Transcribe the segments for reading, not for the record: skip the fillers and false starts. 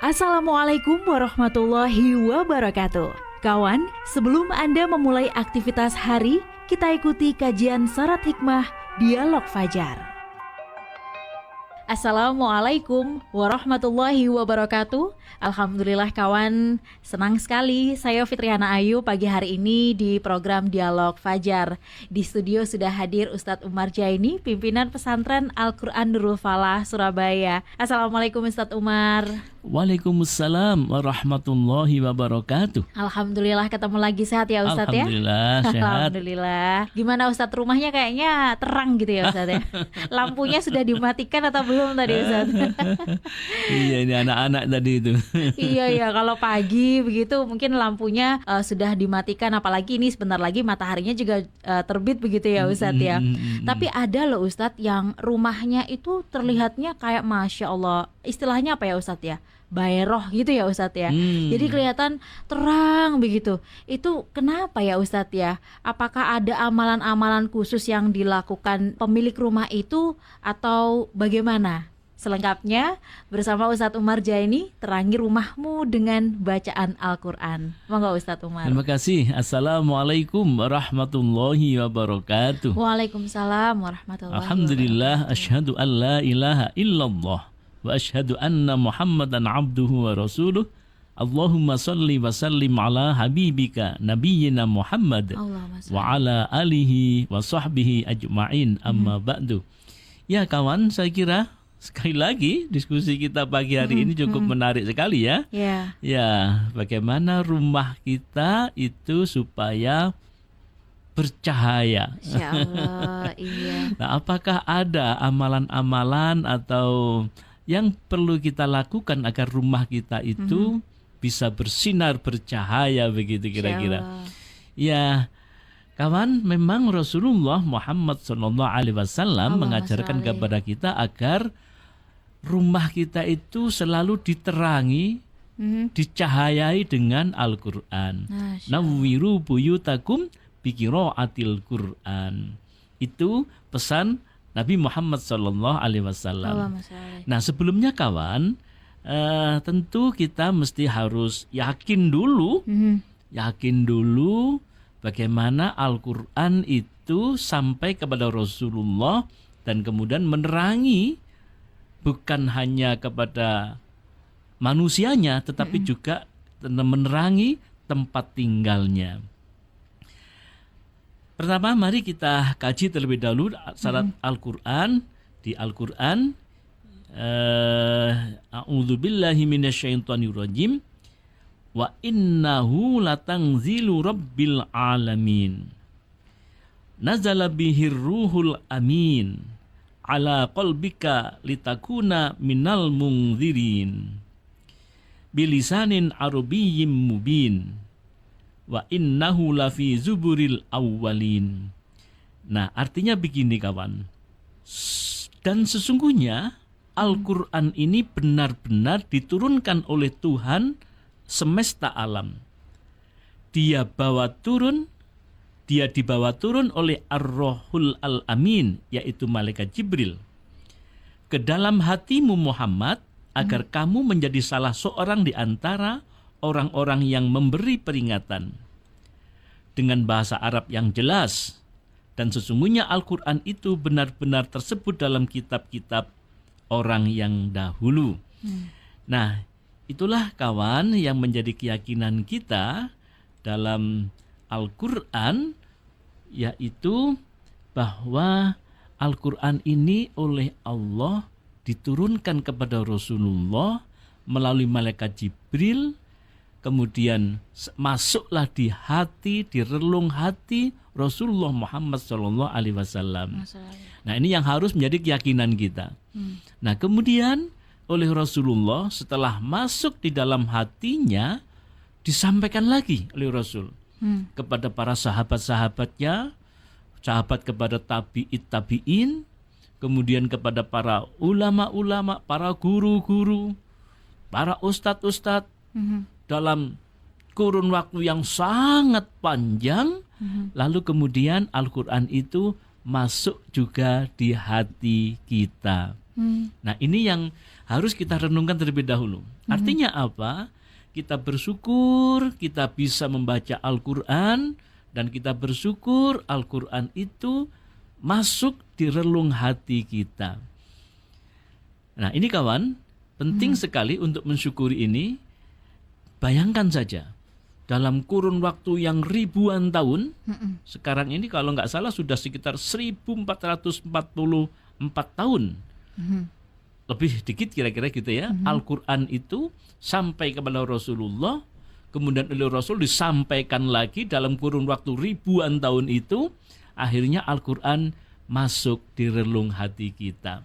Assalamualaikum warahmatullahi wabarakatuh. Kawan, sebelum Anda memulai aktivitas hari, kita ikuti kajian Syarat Hikmah Dialog Fajar. Assalamualaikum warahmatullahi wabarakatuh. Alhamdulillah kawan, senang sekali saya Fitriana Ayu pagi hari ini di program Dialog Fajar. Di studio sudah hadir Ustadz Umar Jaini, pimpinan pesantren Al-Quran Nurul Falah, Surabaya. Assalamualaikum Ustadz Umar. Waalaikumsalam warahmatullahi wabarakatuh. Alhamdulillah ketemu lagi, sehat ya Ustadz ya? Alhamdulillah sehat. Alhamdulillah. Gimana Ustadz, rumahnya kayaknya terang gitu ya Ustadz ya? Lampunya sudah dimatikan atau belum tadi Ustadz? Iya, ini anak-anak tadi itu. Iya, kalau pagi begitu mungkin lampunya sudah dimatikan, apalagi ini sebentar lagi mataharinya juga terbit begitu ya Ustadz ya. Tapi ada loh Ustadz yang rumahnya itu terlihatnya kayak Masya Allah, istilahnya apa ya Ustadz ya? Baeroh gitu ya Ustadz ya. Jadi kelihatan terang begitu. Itu kenapa ya Ustadz ya? Apakah ada amalan-amalan khusus yang dilakukan pemilik rumah itu atau bagaimana? Selengkapnya bersama Ustadz Umar Jaini, terangi rumahmu dengan bacaan Al-Quran. Monggo Ustadz Umar. Terima kasih. Assalamualaikum warahmatullahi wabarakatuh. Waalaikumsalam warahmatullahi wabarakatuh. Alhamdulillah, asyhadu an la ilaha illallah wa asyhadu anna Muhammadan abduhu wa rasuluh. Allahumma salli wa sallim ala habibika nabiyyina Muhammad wa ala alihi wa sahbihi ajma'in, amma ba'du. Ya kawan, saya kira sekali lagi diskusi kita pagi hari ini cukup menarik sekali ya. Ya, bagaimana rumah kita itu supaya bercahaya. Insyaallah, iya. Nah, apakah ada amalan-amalan atau yang perlu kita lakukan agar rumah kita itu bisa bersinar, bercahaya begitu kira-kira? Ya, kawan, memang Rasulullah Muhammad SAW mengajarkan kepada kita agar rumah kita itu selalu diterangi, dicahayai dengan Al-Quran. Nawwiru buyutakum biqiraatil Quran. Itu pesan Nabi Muhammad SAW. Nah, sebelumnya kawan, tentu kita mesti harus yakin dulu bagaimana Al-Quran itu sampai kepada Rasulullah dan kemudian menerangi bukan hanya kepada manusianya tetapi juga menerangi tempat tinggalnya. Pertama, mari kita kaji terlebih dahulu syarat Al-Quran. Di Al-Quran, a'udzubillahi minasyaitonirrajim, wa innahu latangzilu rabbil alamin, nazala bihir ruhul amin ala qalbika litakuna minal munzirin bilisanin arabiyyin mubin wa innahu lafi zuburil awwalin. Nah, artinya begini kawan. Dan sesungguhnya Al-Quran ini benar-benar diturunkan oleh Tuhan semesta alam. Dia dibawa turun oleh Ar-Rohul Al-Amin, yaitu Malaikat Jibril, ke dalam hatimu Muhammad, agar kamu menjadi salah seorang di antara orang-orang yang memberi peringatan dengan bahasa Arab yang jelas. Dan sesungguhnya Al-Quran itu benar-benar tersebut dalam kitab-kitab orang yang dahulu. Nah, itulah kawan yang menjadi keyakinan kita dalam Al-Quran, yaitu bahwa Al-Quran ini oleh Allah diturunkan kepada Rasulullah melalui malaikat Jibril, kemudian masuklah di hati, di relung hati Rasulullah Muhammad SAW. Nah, ini yang harus menjadi keyakinan kita. Nah, kemudian oleh Rasulullah setelah masuk di dalam hatinya, disampaikan lagi oleh Rasul kepada para sahabat-sahabatnya, sahabat kepada tabi'in, kemudian kepada para ulama-ulama, para guru-guru, para ustadz-ustadz, dalam kurun waktu yang sangat panjang. Lalu kemudian Al-Quran itu masuk juga di hati kita. Nah, ini yang harus kita renungkan terlebih dahulu. Artinya apa? Kita bersyukur kita bisa membaca Al-Quran, dan kita bersyukur Al-Quran itu masuk di relung hati kita. Nah ini kawan, penting sekali untuk mensyukuri ini. Bayangkan saja, dalam kurun waktu yang ribuan tahun, sekarang ini kalau nggak salah sudah sekitar 1444 tahun. Lebih dikit kira-kira gitu ya. Al-Quran itu sampai kepada Rasulullah, kemudian oleh Rasul disampaikan lagi dalam kurun waktu ribuan tahun itu, akhirnya Al-Quran masuk di relung hati kita.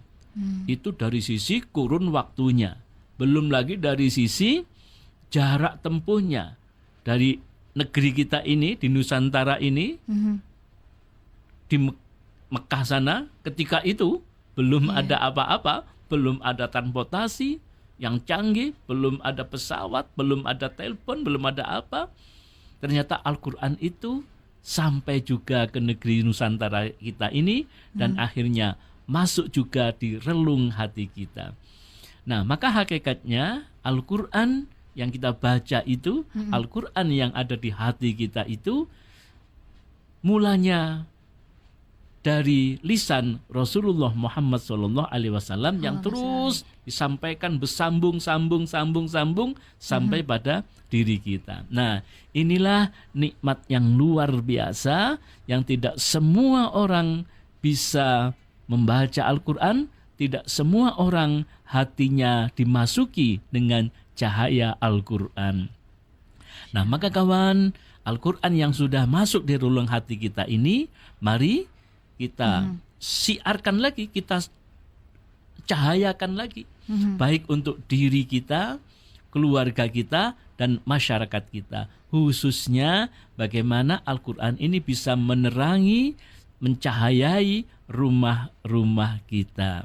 Itu dari sisi kurun waktunya. Belum lagi dari sisi jarak tempuhnya. Dari negeri kita ini, di Nusantara ini, di Mekah sana, ketika itu belum ada apa-apa, belum ada transportasi yang canggih, belum ada pesawat, belum ada telepon, belum ada apa. Ternyata Al-Quran itu sampai juga ke negeri Nusantara kita ini, dan akhirnya masuk juga di relung hati kita. Nah, maka hakikatnya Al-Quran yang kita baca itu, Al-Quran yang ada di hati kita itu, mulanya dari lisan Rasulullah Muhammad SAW yang terus disampaikan bersambung sampai pada diri kita. Nah, inilah nikmat yang luar biasa yang tidak semua orang bisa membaca Al-Quran, tidak semua orang hatinya dimasuki dengan cahaya Al-Quran. Nah, maka kawan, Al-Quran yang sudah masuk di relung hati kita ini, mari kita siarkan lagi, kita cahayakan lagi, baik untuk diri kita, keluarga kita, dan masyarakat kita. Khususnya bagaimana Al-Quran ini bisa menerangi, mencahayai rumah-rumah kita.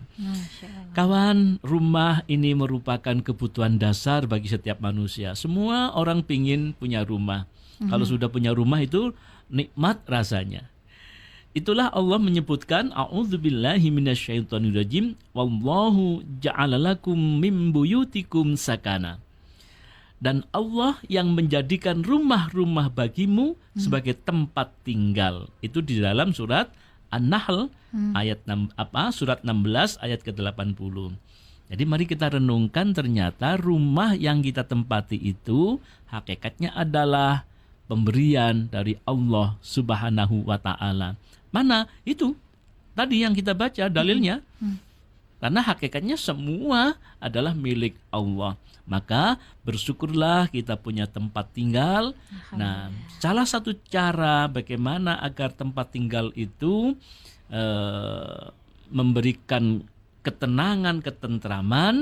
Kawan, rumah ini merupakan kebutuhan dasar bagi setiap manusia. Semua orang pingin punya rumah. Kalau sudah punya rumah itu nikmat rasanya. Itulah Allah menyebutkan, a'udzubillahi minasyaitonirrajim, wallahu ja'ala lakum min buyutikum sakana. Dan Allah yang menjadikan rumah-rumah bagimu sebagai tempat tinggal. Itu di dalam surat An-Nahl surat 16 ayat ke-80. Jadi mari kita renungkan, ternyata rumah yang kita tempati itu hakikatnya adalah pemberian dari Allah Subhanahu wa taala. Mana itu tadi yang kita baca dalilnya. Karena hakikatnya semua adalah milik Allah. Maka bersyukurlah kita punya tempat tinggal. Nah, salah satu cara bagaimana agar tempat tinggal itu memberikan ketenangan, ketentraman,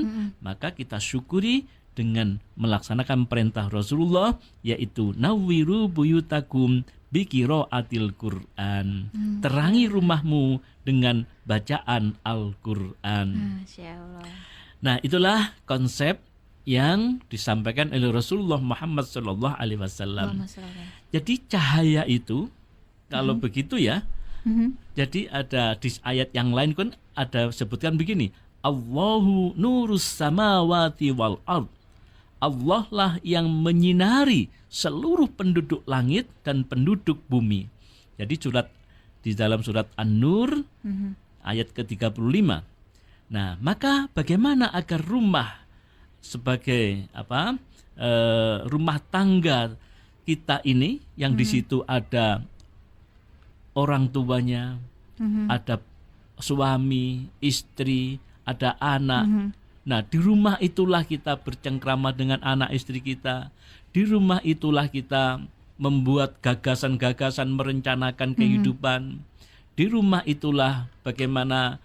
maka kita syukuri dengan melaksanakan perintah Rasulullah, yaitu nawwiru buyutakum biqiraatil Quran. Terangi rumahmu dengan bacaan Al-Quran. Masya Allah. Nah, itulah konsep yang disampaikan oleh Rasulullah Muhammad SAW. Jadi cahaya itu, kalau begitu ya, jadi ada di ayat yang lain kan ada sebutkan begini, Allahu nurus samawati wal ard. Allah lah yang menyinari seluruh penduduk langit dan penduduk bumi. Jadi di dalam surat An-Nur ayat ke-35. Nah, maka bagaimana agar rumah sebagai rumah tangga kita ini yang di situ ada orang tuanya, ada suami, istri, ada anak. Nah, di rumah itulah kita bercengkrama dengan anak istri kita. Di rumah itulah kita membuat gagasan-gagasan, merencanakan kehidupan. Di rumah itulah bagaimana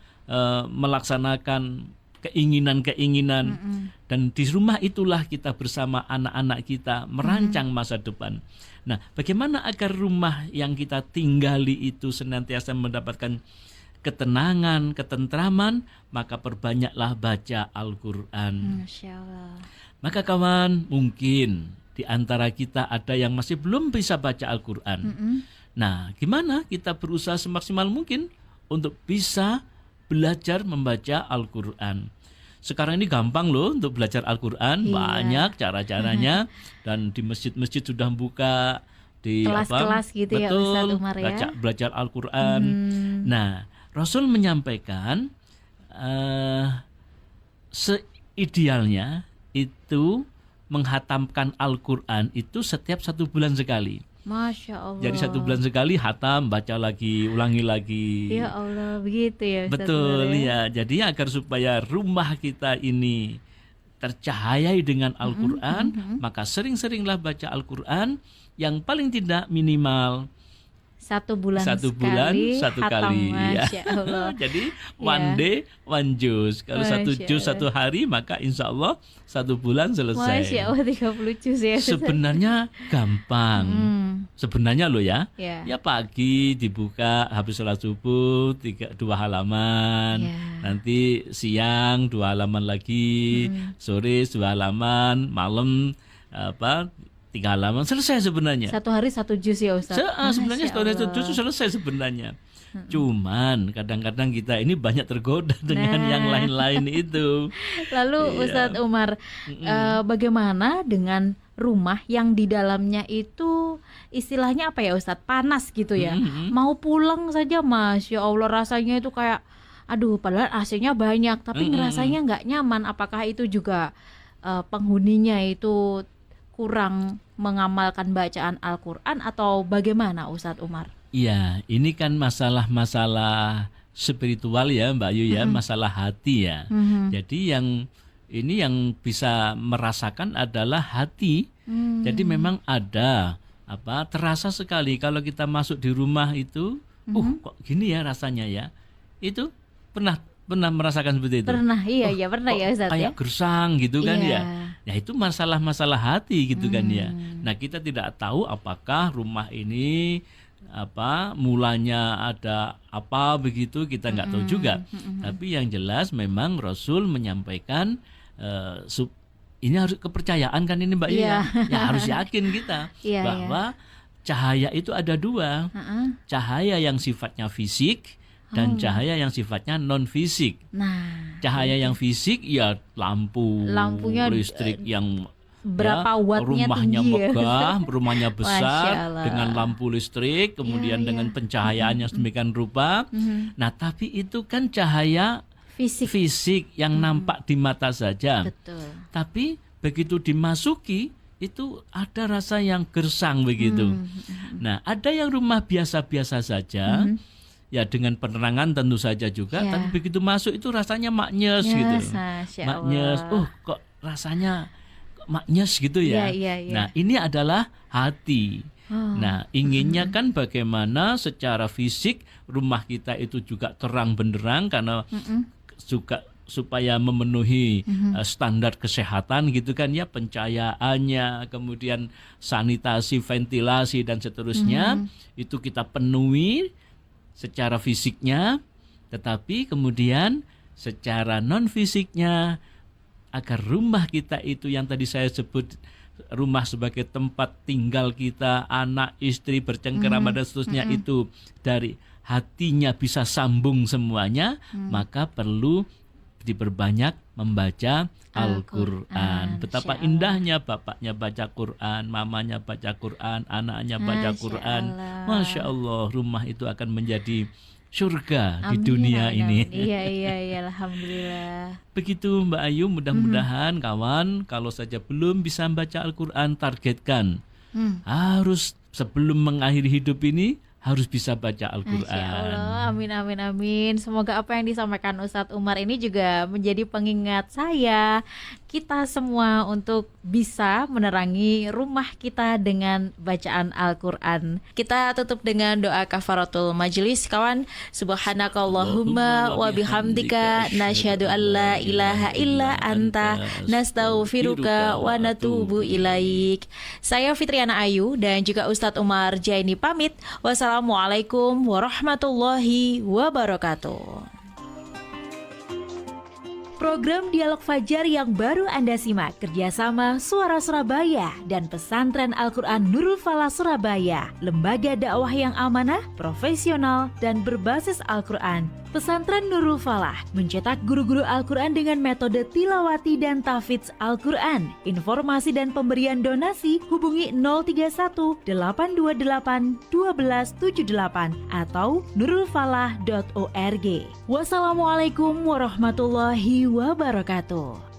melaksanakan keinginan-keinginan. Dan di rumah itulah kita bersama anak-anak kita merancang masa depan. Nah, bagaimana agar rumah yang kita tinggali itu senantiasa mendapatkan ketenangan, ketentraman, maka perbanyaklah baca Al-Quran. Masya Allah. Maka kawan, mungkin di antara kita ada yang masih belum bisa baca Al-Quran. Nah, gimana kita berusaha semaksimal mungkin untuk bisa belajar membaca Al-Quran. sekarang ini gampang loh untuk belajar Al-Quran, Iya. banyak cara-caranya dan di masjid-masjid sudah buka di Kelas-kelas gitu ya, Ustadz Umar ya. belajar Al-Quran. Nah, Rasul menyampaikan seidealnya itu menghatamkan Al-Quran itu setiap 1 bulan sekali. Masya Allah. Jadi 1 bulan sekali hatam, baca lagi, ulangi lagi. Ya Allah, begitu ya Ustadz Betul Umar ya. Jadi agar supaya rumah kita ini tercahayai dengan Al-Quran, maka sering-seringlah baca Al-Quran yang paling tidak minimal 1 bulan 1 bulan sekali, 1 hatam, kali ya. Masya Allah. Jadi one day one juz. Kalau 1 Masya juz Allah. 1 hari, maka insya Allah 1 bulan selesai. Masya Allah, 30 juz ya Ustadz. Sebenarnya gampang. Sebenarnya loh ya. Ya. Ya pagi dibuka habis sholat subuh 2 halaman. Ya. Nanti siang 2 halaman lagi, sore 2 halaman, malam 3 halaman, selesai sebenarnya. 1 hari 1 juz ya Ustadz. Sebenarnya Masya itu Allah. selesai sebenarnya. Cuman kadang-kadang kita ini banyak tergoda dengan yang lain-lain itu. Lalu Iya. Ustadz Umar, bagaimana dengan rumah yang di dalamnya itu istilahnya apa ya Ustadz, panas gitu ya. Mau pulang saja Masya Allah rasanya itu kayak aduh, padahal AC-nya banyak tapi ngerasanya nggak nyaman. Apakah itu juga penghuninya itu kurang mengamalkan bacaan Al-Quran atau bagaimana Ustadz Umar? Iya, ini kan masalah spiritual ya Mbak Ayu ya, masalah hati ya. Jadi yang bisa merasakan adalah hati. Jadi memang ada terasa sekali kalau kita masuk di rumah itu, kok gini ya rasanya ya. Itu pernah merasakan seperti itu? Pernah, iya pernah ya Ustadz ya. Kayak gersang gitu kan Iya. ya. Ya itu masalah hati gitu kan ya. Nah, kita tidak tahu apakah rumah ini mulanya ada apa begitu, kita nggak tahu juga. Tapi yang jelas memang Rasul menyampaikan ini harus kepercayaan kan ini Mbak Iya. Ya harus yakin kita Iya, bahwa cahaya itu ada 2. Cahaya yang sifatnya fisik dan cahaya yang sifatnya non fisik. Nah, Cahaya yang fisik ya Lampunya, listrik yang berapa wattnya rumahnya tinggi ya. megah, rumahnya Masya besar Allah. dengan lampu listrik, kemudian Iya, dengan pencahayaan yang sedemikian rupa. Nah, tapi itu kan cahaya fisik yang nampak di mata saja. Betul. Tapi begitu dimasuki itu ada rasa yang gersang begitu. Nah, ada yang rumah biasa-biasa saja. Ya dengan penerangan tentu saja juga, Ya. tapi begitu masuk itu rasanya maknyes gitu. Masya Maknyes, Allah. kok rasanya maknyes gitu ya. Iya. Nah, ini adalah hati. Nah, inginnya kan bagaimana secara fisik rumah kita itu juga terang benderang karena juga supaya memenuhi standar kesehatan gitu kan ya, pencahayaannya, kemudian sanitasi, ventilasi dan seterusnya itu kita penuhi secara fisiknya, tetapi kemudian secara non fisiknya agar rumah kita itu yang tadi saya sebut rumah sebagai tempat tinggal kita, anak, istri, bercengkerama dan seterusnya itu dari hatinya bisa sambung semuanya, maka perlu diperbanyak membaca Al-Quran. Betapa indahnya bapaknya baca Quran, mamanya baca Quran, anaknya baca Quran. Masya Allah, rumah itu akan menjadi surga di dunia ini. Iya, alhamdulillah. Begitu Mbak Ayu, mudah-mudahan kawan kalau saja belum bisa membaca Al-Quran, targetkan harus sebelum mengakhiri hidup ini harus bisa baca Al-Quran. Masya Allah, amin. Semoga apa yang disampaikan Ustadz Umar ini juga menjadi pengingat saya, kita semua untuk bisa menerangi rumah kita dengan bacaan Al-Quran. Kita tutup dengan doa kafaratul majelis, kawan. Subhanakallahumma wa bihamdika nasyhadu an la ilaha illa anta nastaghfiruka wa natubu ilaik. Saya Fitriana Ayu dan juga Ustadz Umar Jaini pamit. Wassalamualaikum warahmatullahi wabarakatuh. Program Dialog Fajar yang baru Anda simak kerjasama Suara Surabaya dan Pesantren Al-Quran Nurul Falah Surabaya, lembaga dakwah yang amanah, profesional, dan berbasis Al-Quran. Pesantren Nurul Falah mencetak guru-guru Al-Quran dengan metode tilawati dan tahfidz Al-Quran. Informasi dan pemberian donasi hubungi 031 828 1278 atau nurulfalah.org. Wassalamualaikum warahmatullahi wabarakatuh.